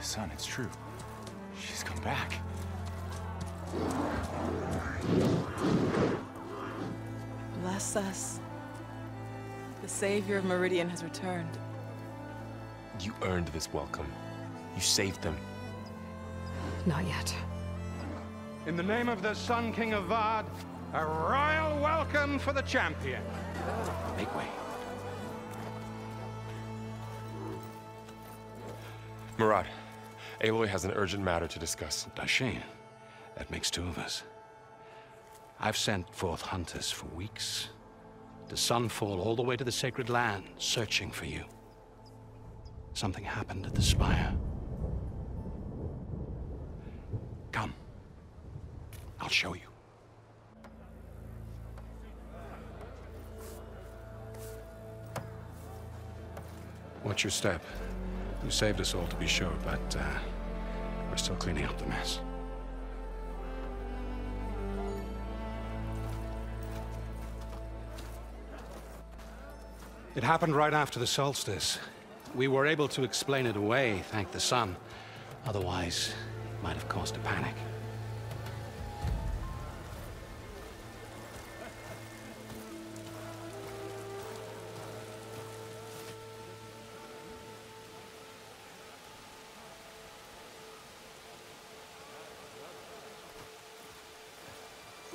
the sun, it's true. She's come back. Bless us. The savior of Meridian has returned. You earned this welcome. You saved them. Not yet. In the name of the Sun King of Vard, a royal welcome for the champion. Make way. Murad, Aloy has an urgent matter to discuss. Dashane, that makes two of us. I've sent forth hunters for weeks. To Sunfall all the way to the Sacred Land, searching for you. Something happened at the Spire. Come. I'll show you. Watch your step. You saved us all, to be sure, but we're still cleaning up the mess. It happened right after the solstice. We were able to explain it away, thank the sun. Otherwise, it might have caused a panic.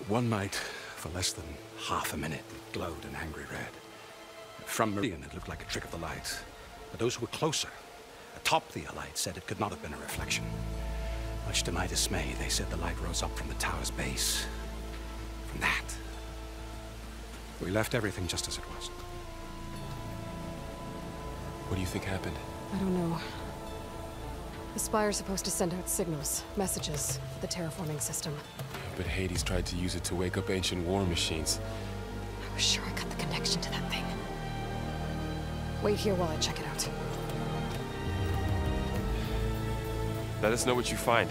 One night, for less than half a minute, it glowed an angry red. From Meridian, it looked like a trick of the light. But those who were closer, atop the light, said it could not have been a reflection. Much to my dismay, they said the light rose up from the tower's base. From that. We left everything just as it was. What do you think happened? I don't know. The Spire's supposed to send out signals, messages, for the terraforming system. But Hades tried to use it to wake up ancient war machines. I was sure I got the connection to that thing. Wait here while I check it out. Let us know what you find.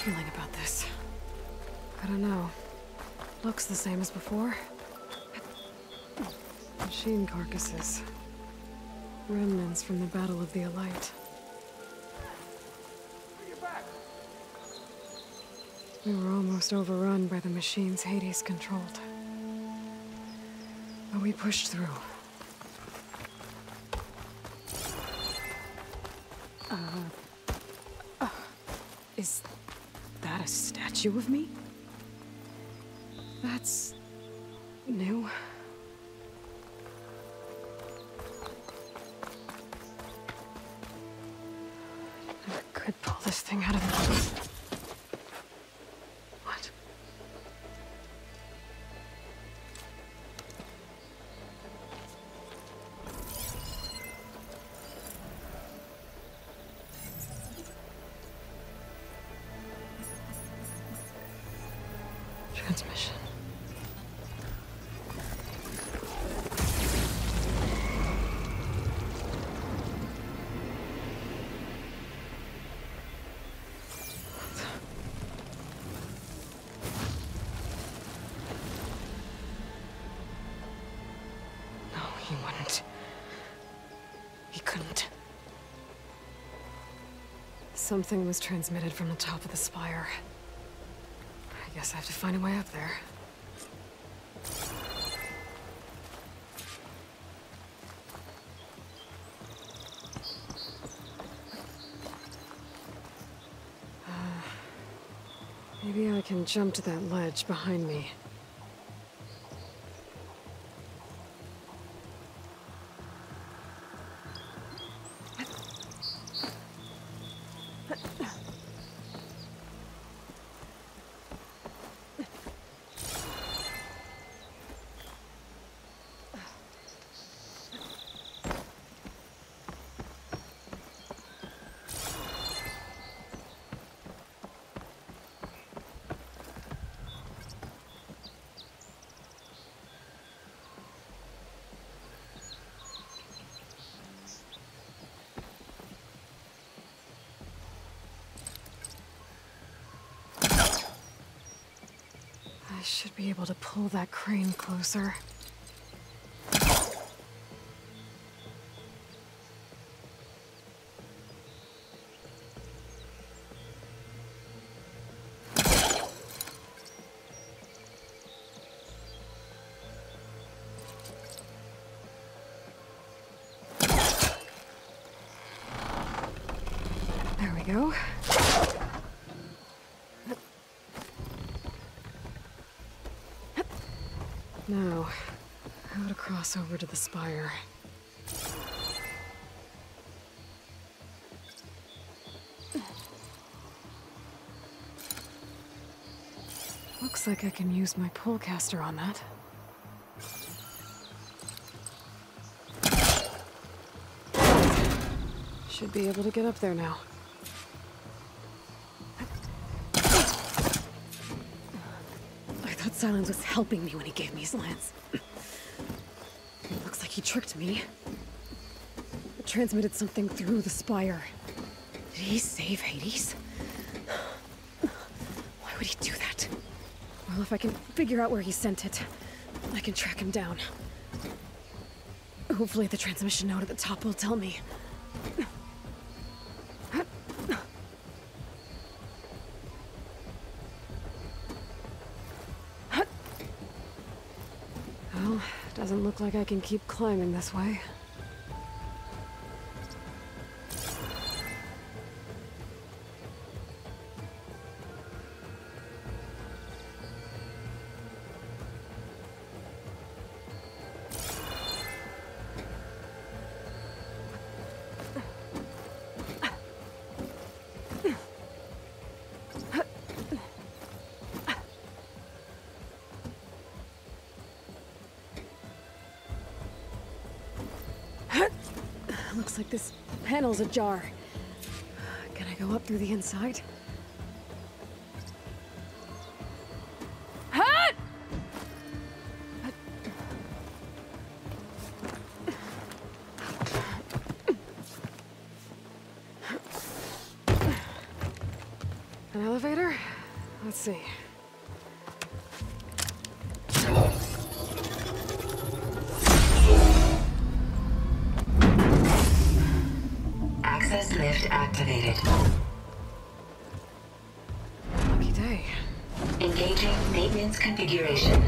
Feeling about this. I don't know. Looks the same as before. Machine carcasses. Remnants from the Battle of the Elite. We were almost overrun by the machines Hades controlled. But we pushed through. Is that a statue of me? That's new. this thing out of the... What? Transmission. No, he wouldn't. He couldn't. Something was transmitted from the top of the spire. I guess I have to find a way up there. Maybe I can jump to that ledge behind me. I should be able to pull that crane closer. There we go. Now, how to cross over to the spire. Looks like I can use my pullcaster on that. Should be able to get up there now. I thought Silence was helping me when he gave me his lance. It looks like he tricked me. It transmitted something through the spire. Did he save Hades? Why would he do that? Well, if I can figure out where he sent it, I can track him down. Hopefully the transmission node at the top will tell me. Well, doesn't look like I can keep climbing this way. Looks like this panel's ajar. Can I go up through the inside? An elevator? Let's see. Access lift activated. Lucky day. Engaging maintenance configuration.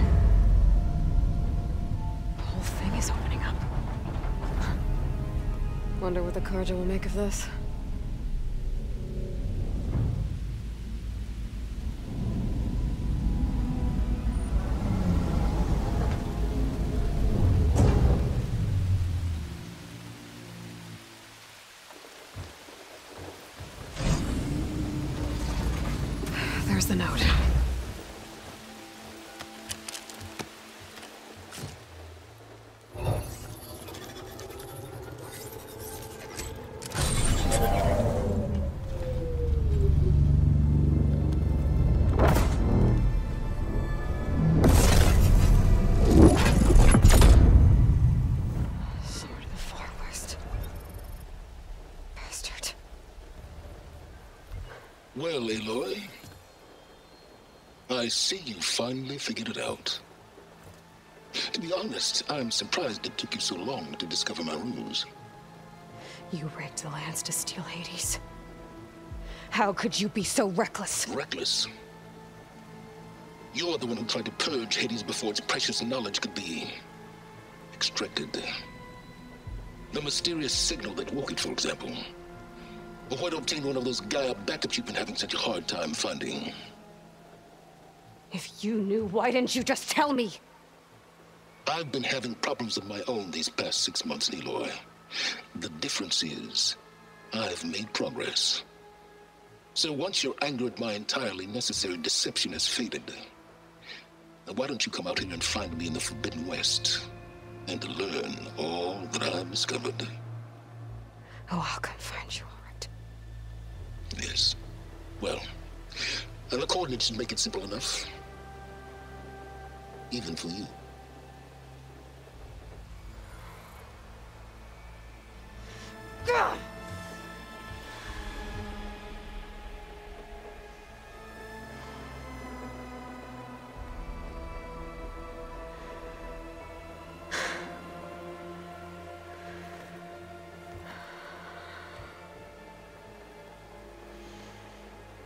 The whole thing is opening up. Wonder what the Carja will make of this. There's the note. Well, Aloy, I see you finally figured it out. To be honest, I'm surprised it took you so long to discover my ruse. You rigged the lance to steal Hades. How could you be so reckless? Reckless? You're the one who tried to purge Hades before its precious knowledge could be extracted. The mysterious signal that woke it, for example. Or why to obtain one of those GAIA backups you've been having such a hard time finding? If you knew, why didn't you just tell me? I've been having problems of my own these past 6 months, Aloy. The difference is, I've made progress. So once your anger at my entirely necessary deception has faded, why don't you come out here and find me in the Forbidden West, and learn all that I've discovered? Oh, I'll come find you, all right. Yes. Well, and the coordinates should make it simple enough. Even for you. Gah!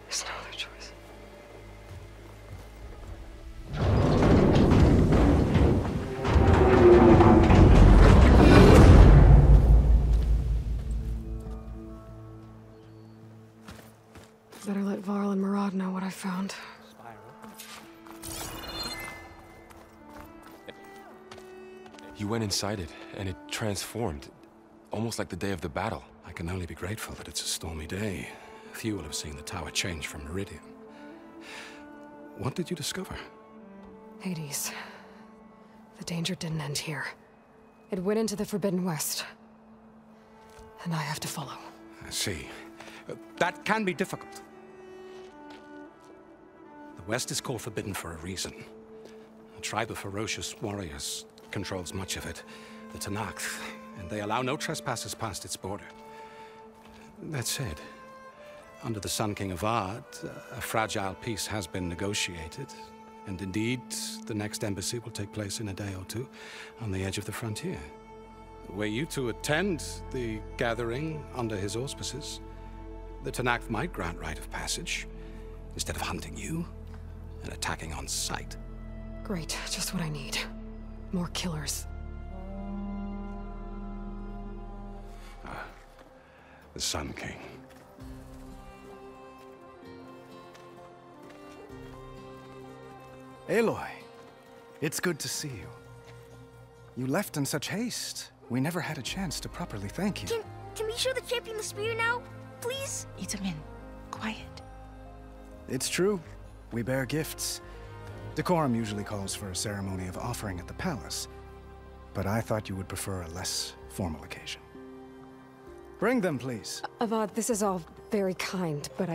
There's no other choice. Better let Varl and Meridian know what I found. You went inside it, and it transformed. Almost like the day of the battle. I can only be grateful that it's a stormy day. Few will have seen the tower change from Meridian. What did you discover? Hades. The danger didn't end here. It went into the Forbidden West. And I have to follow. I see. That can be difficult. The West is called Forbidden for a reason. A tribe of ferocious warriors controls much of it, the Tenakth, and they allow no trespassers past its border. That said, under the Sun King of Vard, a fragile peace has been negotiated, and indeed, the next embassy will take place in a day or two on the edge of the frontier. Were you to attend the gathering under his auspices, the Tenakth might grant right of passage, instead of hunting you and attacking on sight. Great, just what I need. More killers. The Sun King. Aloy, it's good to see you. You left in such haste. We never had a chance to properly thank you. Can we show the champion the spear now? Please? Itamin, quiet. It's true. We bear gifts. Decorum usually calls for a ceremony of offering at the palace, but I thought you would prefer a less formal occasion. Bring them, please. Avad, this is all very kind, but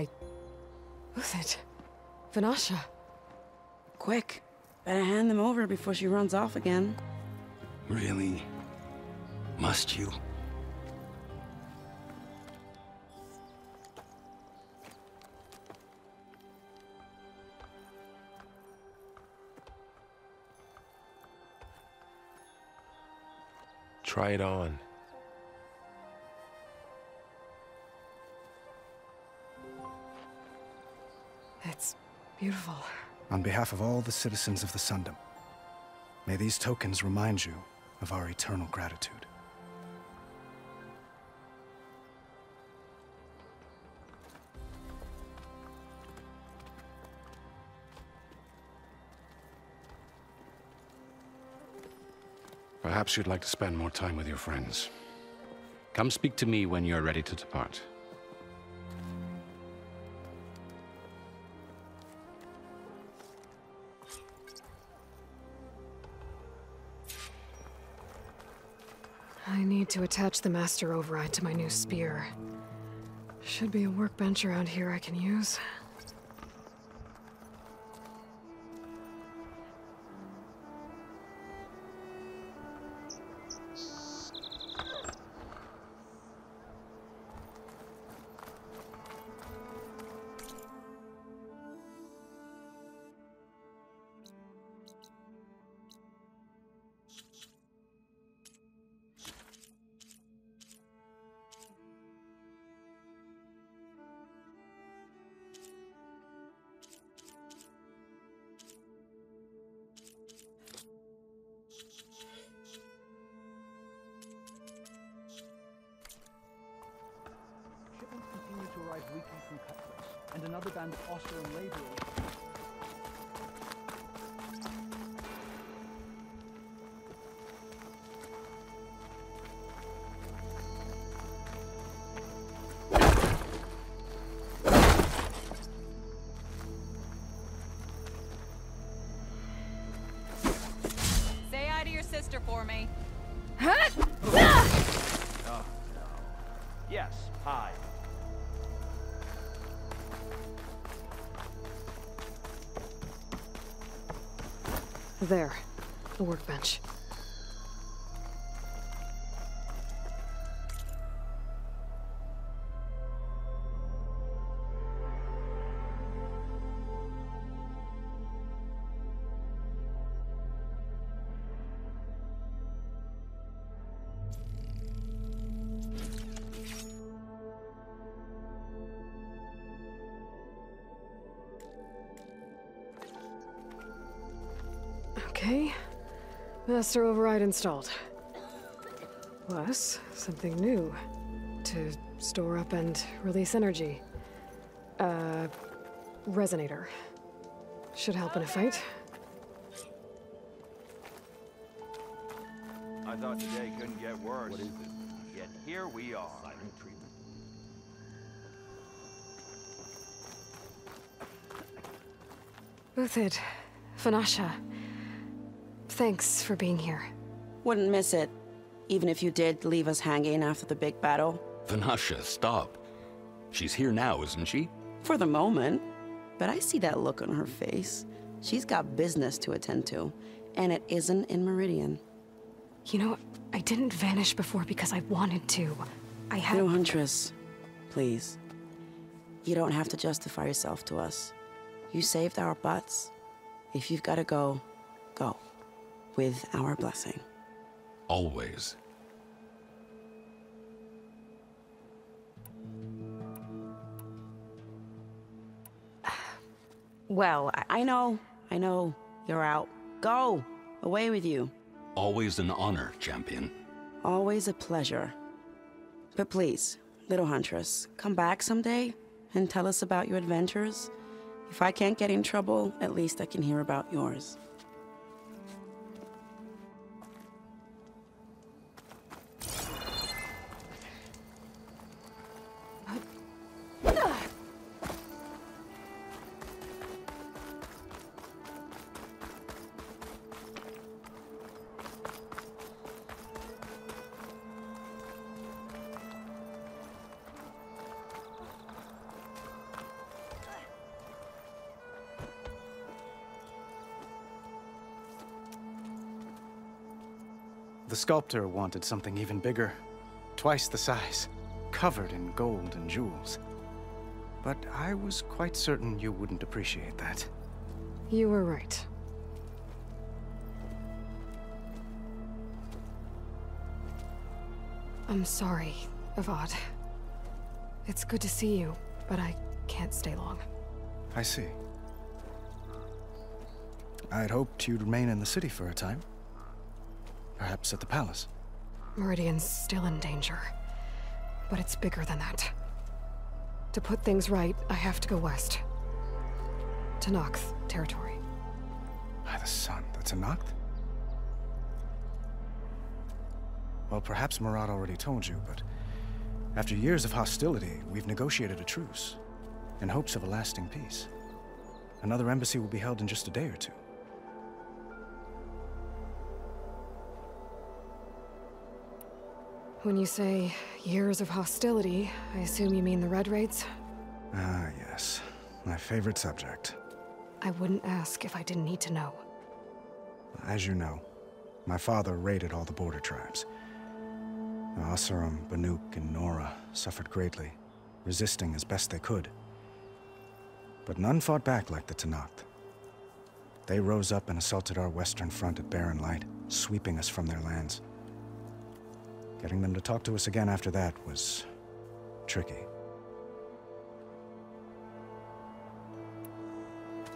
Who's it? Vanasha. Quick. Better hand them over before she runs off again. Really? Must you? Try it on. It's beautiful. On behalf of all the citizens of the Sundom, may these tokens remind you of our eternal gratitude. Perhaps you'd like to spend more time with your friends. Come speak to me when you're ready to depart. need to attach the master override to my new spear. Should be a workbench around here I can use. To arrive weekly from Cutlass, and another band of Austrian laborers. Say hi to your sister for me. Oh, no. Yes, hi. There. The workbench. Okay. Master override installed. Plus, something new. To store up and release energy. Resonator. Should help in a fight. I thought today couldn't get worse. What is it? Yet here we are. Silent treatment. Uthid. Vanasha. Thanks for being here. Wouldn't miss it, even if you did leave us hanging after the big battle. Vanasha, stop. She's here now, isn't she? For the moment. But I see that look on her face. She's got business to attend to, and it isn't in Meridian. You know, I didn't vanish before because I wanted to. I had— No, Huntress. Please. You don't have to justify yourself to us. You saved our butts. If you've got to go, go. With our blessing. Always. Well, I know. You're out. Go! Away with you. Always an honor, champion. Always a pleasure. But please, little Huntress, come back someday and tell us about your adventures. If I can't get in trouble, at least I can hear about yours. The sculptor wanted something even bigger, twice the size, covered in gold and jewels. But I was quite certain you wouldn't appreciate that. You were right. I'm sorry, Avad. It's good to see you, but I can't stay long. I see. I'd hoped you'd remain in the city for a time. Perhaps at the palace. Meridian's still in danger. But it's bigger than that. To put things right, I have to go west. To Nox territory. By the sun, that's a Noct? Well, perhaps Murad already told you, but after years of hostility, we've negotiated a truce, in hopes of a lasting peace. Another embassy will be held in just a day or two. When you say years of hostility, I assume you mean the Red Raids? Ah, yes. My favorite subject. I wouldn't ask if I didn't need to know. As you know, my father raided all the border tribes. Oseram, Banuk, and Nora suffered greatly, resisting as best they could. But none fought back like the Tenakth. They rose up and assaulted our western front at Barren Light, sweeping us from their lands. Getting them to talk to us again after that was tricky.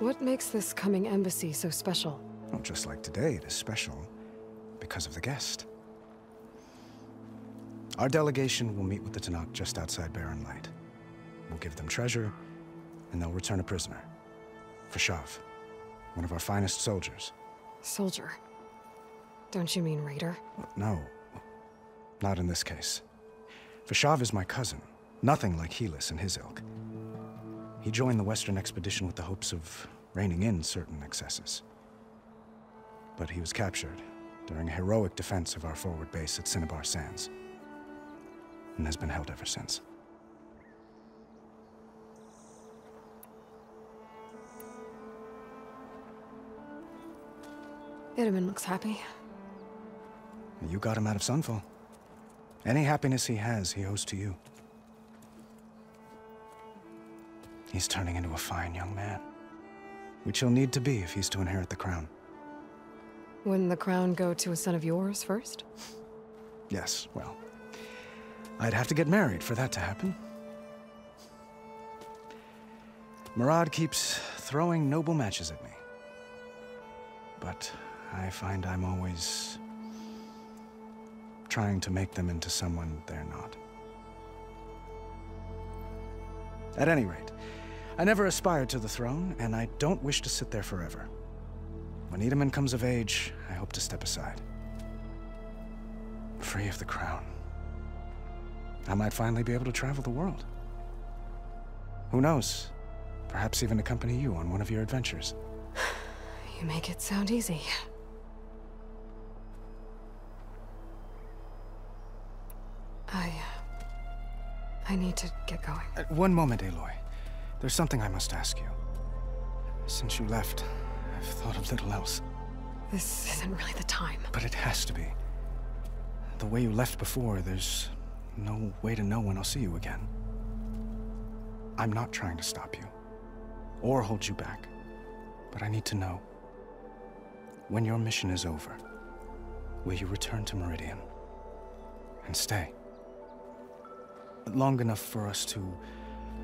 What makes this coming embassy so special? Well, just like today, it is special because of the guest. Our delegation will meet with the Tenakth just outside Barren Light. We'll give them treasure, and they'll return a prisoner. Fashav, one of our finest soldiers. Soldier? Don't you mean raider? No, not in this case. Fashav is my cousin, nothing like Helis and his ilk. He joined the Western expedition with the hopes of reining in certain excesses. But he was captured during a heroic defense of our forward base at Cinnabar Sands, and has been held ever since. Itaman looks happy. You got him out of Sunfall. Any happiness he has, he owes to you. He's turning into a fine young man, which he'll need to be if he's to inherit the crown. Wouldn't the crown go to a son of yours first? Yes, well, I'd have to get married for that to happen. Murad keeps throwing noble matches at me. But I find I'm always trying to make them into someone they're not. At any rate, I never aspired to the throne, and I don't wish to sit there forever. When Itaman comes of age, I hope to step aside. Free of the crown. I might finally be able to travel the world. Who knows? Perhaps even accompany you on one of your adventures. You make it sound easy. I need to get going. One moment, Aloy. There's something I must ask you. Since you left, I've thought of little else. This isn't really the time. But it has to be. The way you left before, there's no way to know when I'll see you again. I'm not trying to stop you, or hold you back. But I need to know. When your mission is over, will you return to Meridian? And stay? Long enough for us to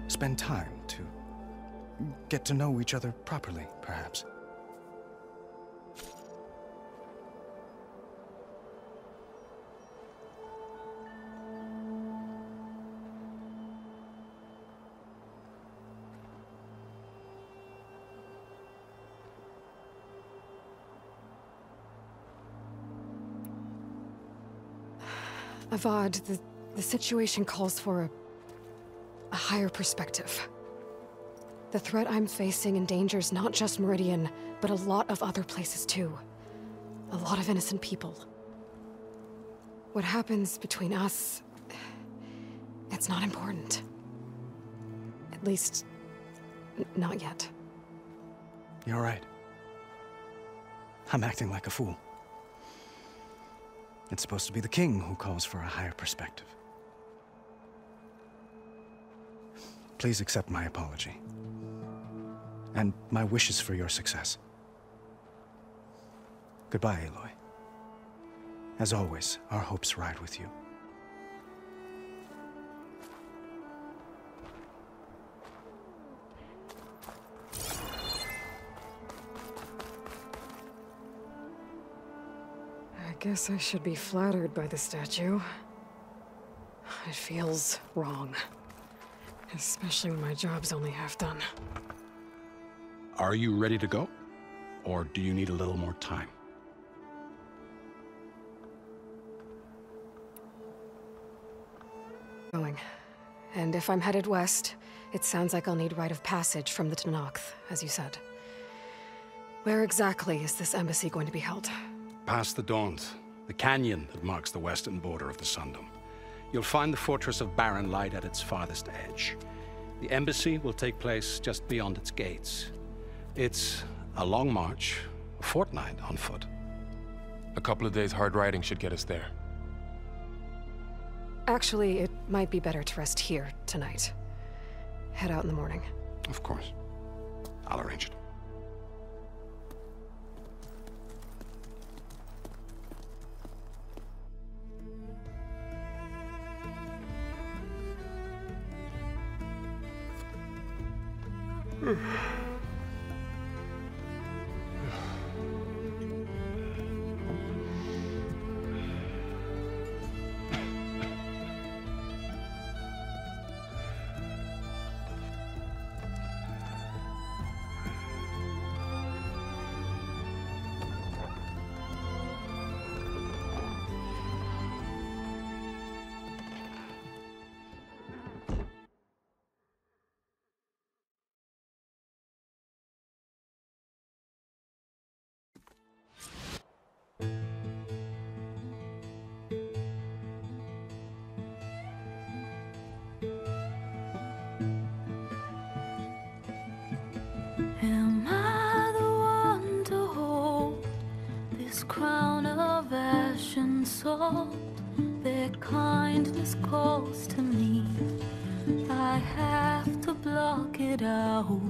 spend time, to get to know each other properly, perhaps. Avad, the situation calls for a higher perspective. The threat I'm facing endangers not just Meridian, but a lot of other places too. A lot of innocent people. What happens between us, it's not important. At least, not yet. You're right. I'm acting like a fool. It's supposed to be the king who calls for a higher perspective. Please accept my apology. And my wishes for your success. Goodbye, Aloy. As always, our hopes ride with you. I guess I should be flattered by the statue. It feels wrong. Especially when my job's only half done. Are you ready to go? Or do you need a little more time? Going. And if I'm headed west, it sounds like I'll need rite of passage from the Tenakth, as you said. Where exactly is this embassy going to be held? Past the Dawns, the canyon that marks the western border of the Sundom. You'll find the fortress of Barren Light at its farthest edge. The embassy will take place just beyond its gates. It's a long march, a fortnight on foot. A couple of days hard riding should get us there. Actually, it might be better to rest here tonight. Head out in the morning. Of course. I'll arrange it. Am I the one to hold this crown of ash and salt? Their kindness calls to me. I have to block it out.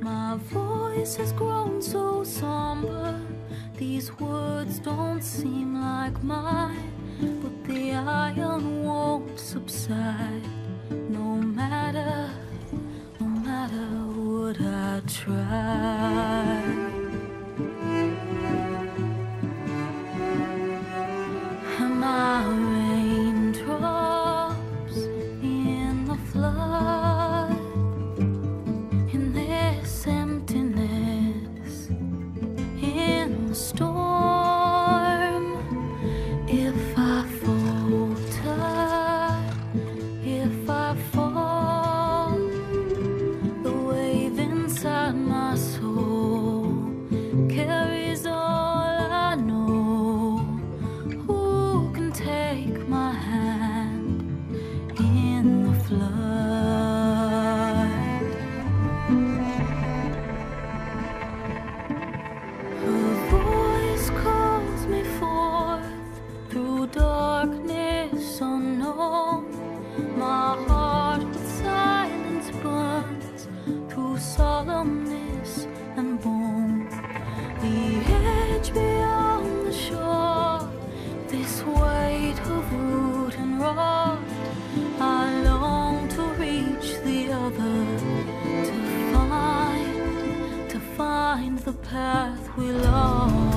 My voice has grown so somber. These words don't seem like mine, but the iron won't subside. No matter what I try. Am I raindrops in the flood? In this emptiness, in the storm? If I falter, if I fall, the wave inside my soul carries all I know. Who can take my hand in the flood? Her voice calls me forth through darkness unknown. My heart with silence burns through solemnness and bone. The edge beyond the shore, this weight of root and rot. I long to reach the other, to find the path we lost.